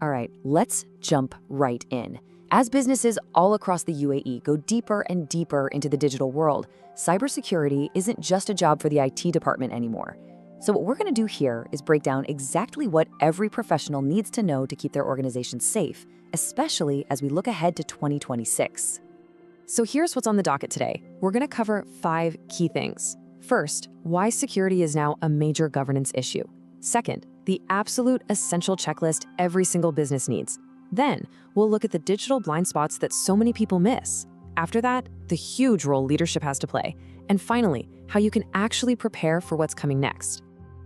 All right, let's jump right in. As businesses all across the UAE go deeper and deeper into the digital world, cybersecurity isn't just a job for the IT department anymore. So what we're going to do here is break down exactly what every professional needs to know to keep their organization safe, especially as we look ahead to 2026. So here's what's on the docket today. We're going to cover 5 key things. First, why security is now a major governance issue. Second, the absolute essential checklist every single business needs. Then, we'll look at the digital blind spots that so many people miss. After that, the huge role leadership has to play. And finally, how you can actually prepare for what's coming next.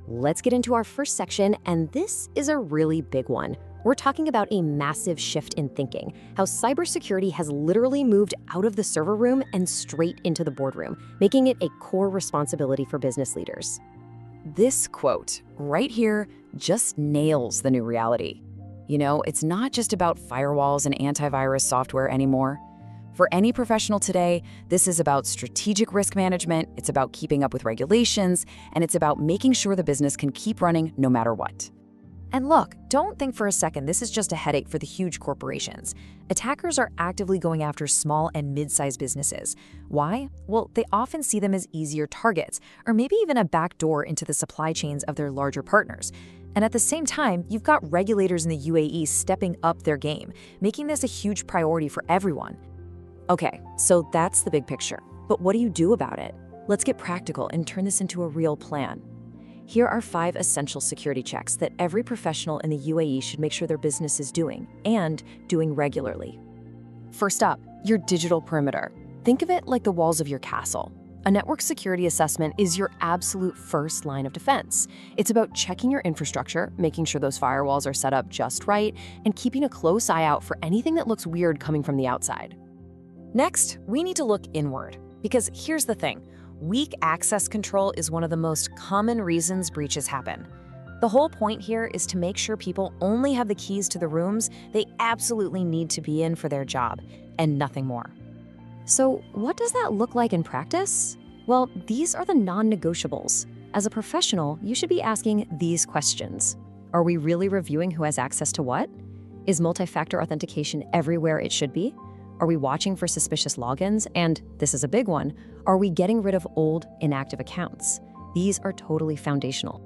Let's get into our first section, and this is a really big one. We're talking about a massive shift in thinking, how cybersecurity has literally moved out of the server room and straight into the boardroom, making it a core responsibility for business leaders. This quote right here just nails the new reality. You know, it's not just about firewalls and antivirus software anymore. For any professional today, this is about strategic risk management, it's about keeping up with regulations, and it's about making sure the business can keep running no matter what. And look, don't think for a second this is just a headache for the huge corporations. Attackers are actively going after small and mid-sized businesses. Why? Well, they often see them as easier targets, or maybe even a backdoor into the supply chains of their larger partners. And at the same time, you've got regulators in the UAE stepping up their game, making this a huge priority for everyone. Okay, so that's the big picture. But what do you do about it? Let's get practical and turn this into a real plan. Here are 5 essential security checks that every professional in the UAE should make sure their business is doing, and doing regularly. First up, your digital perimeter. Think of it like the walls of your castle. A network security assessment is your absolute first line of defense. It's about checking your infrastructure, making sure those firewalls are set up just right, and keeping a close eye out for anything that looks weird coming from the outside. Next, we need to look inward, because here's the thing. Weak access control is one of the most common reasons breaches happen. The whole point here is to make sure people only have the keys to the rooms they absolutely need to be in for their job, and nothing more. So what does that look like in practice? Well, these are the non-negotiables. As a professional, you should be asking these questions. Are we really reviewing who has access to what? Is multi-factor authentication everywhere it should be? Are we watching for suspicious logins? And this is a big one, are we getting rid of old, inactive accounts? These are totally foundational.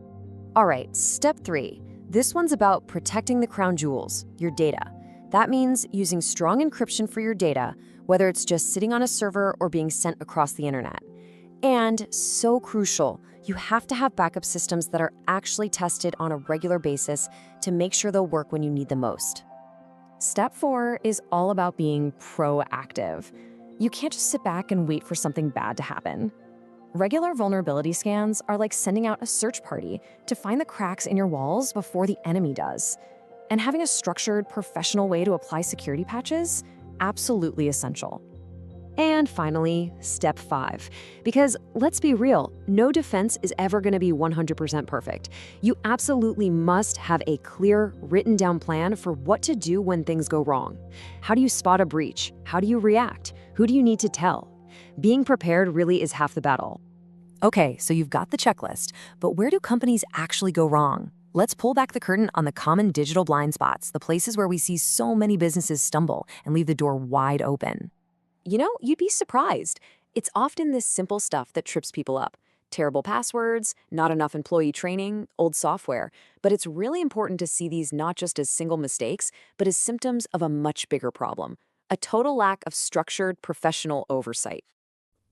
All right, step 3. This one's about protecting the crown jewels, your data. That means using strong encryption for your data, whether it's just sitting on a server or being sent across the internet. And so crucial, you have to have backup systems that are actually tested on a regular basis to make sure they'll work when you need them most. Step 4 is all about being proactive. You can't just sit back and wait for something bad to happen. Regular vulnerability scans are like sending out a search party to find the cracks in your walls before the enemy does. And having a structured, professional way to apply security patches, absolutely essential. And finally, step 5. Because let's be real, no defense is ever going to be 100% perfect. You absolutely must have a clear, written down plan for what to do when things go wrong. How do you spot a breach? How do you react? Who do you need to tell? Being prepared really is half the battle. Okay, so you've got the checklist, but where do companies actually go wrong? Let's pull back the curtain on the common digital blind spots, the places where we see so many businesses stumble and leave the door wide open. You know, you'd be surprised. It's often this simple stuff that trips people up. Terrible passwords, not enough employee training, old software. But it's really important to see these not just as single mistakes, but as symptoms of a much bigger problem. A total lack of structured professional oversight.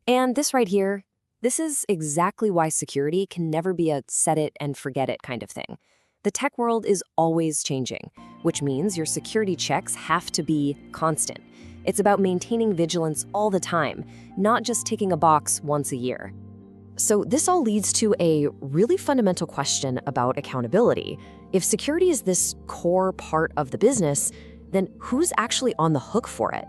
And this right here, this is exactly why security can never be a set it and forget it kind of thing. The tech world is always changing, which means your security checks have to be constant. It's about maintaining vigilance all the time, not just ticking a box once a year. So this all leads to a really fundamental question about accountability. If security is this core part of the business, then who's actually on the hook for it?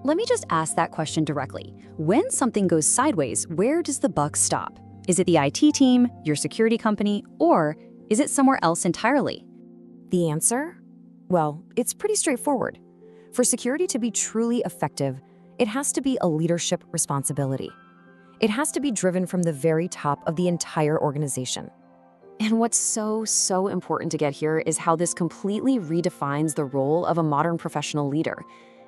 Let me just ask that question directly. When something goes sideways, where does the buck stop? Is it the IT team, your security company, or is it somewhere else entirely? The answer? Well, it's pretty straightforward. For security to be truly effective, it has to be a leadership responsibility. It has to be driven from the very top of the entire organization. And what's so important to get here is how this completely redefines the role of a modern professional leader.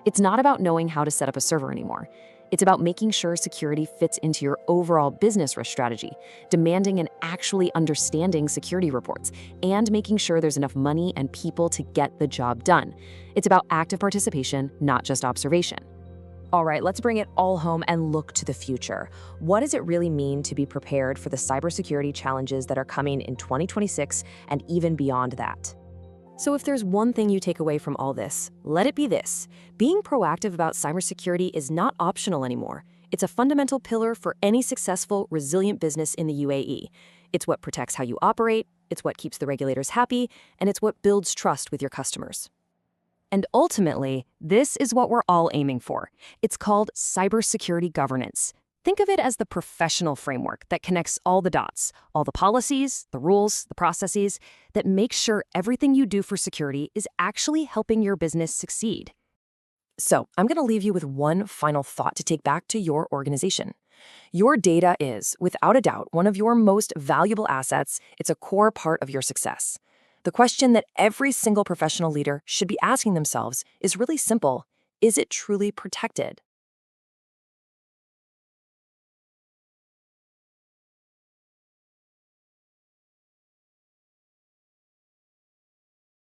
It's not about knowing how to set up a server anymore. It's about making sure security fits into your overall business risk strategy, demanding and actually understanding security reports, and making sure there's enough money and people to get the job done. It's about active participation, not just observation. All right, let's bring it all home and look to the future. What does it really mean to be prepared for the cybersecurity challenges that are coming in 2026 and even beyond that? So if there's one thing you take away from all this, let it be this. Being proactive about cybersecurity is not optional anymore. It's a fundamental pillar for any successful, resilient business in the UAE. It's what protects how you operate, it's what keeps the regulators happy, and it's what builds trust with your customers. And ultimately, this is what we're all aiming for. It's called cybersecurity governance. Think of it as the professional framework that connects all the dots, all the policies, the rules, the processes, that make sure everything you do for security is actually helping your business succeed. So, I'm going to leave you with one final thought to take back to your organization. Your data is, without a doubt, one of your most valuable assets. It's a core part of your success. The question that every single professional leader should be asking themselves is really simple. Is it truly protected?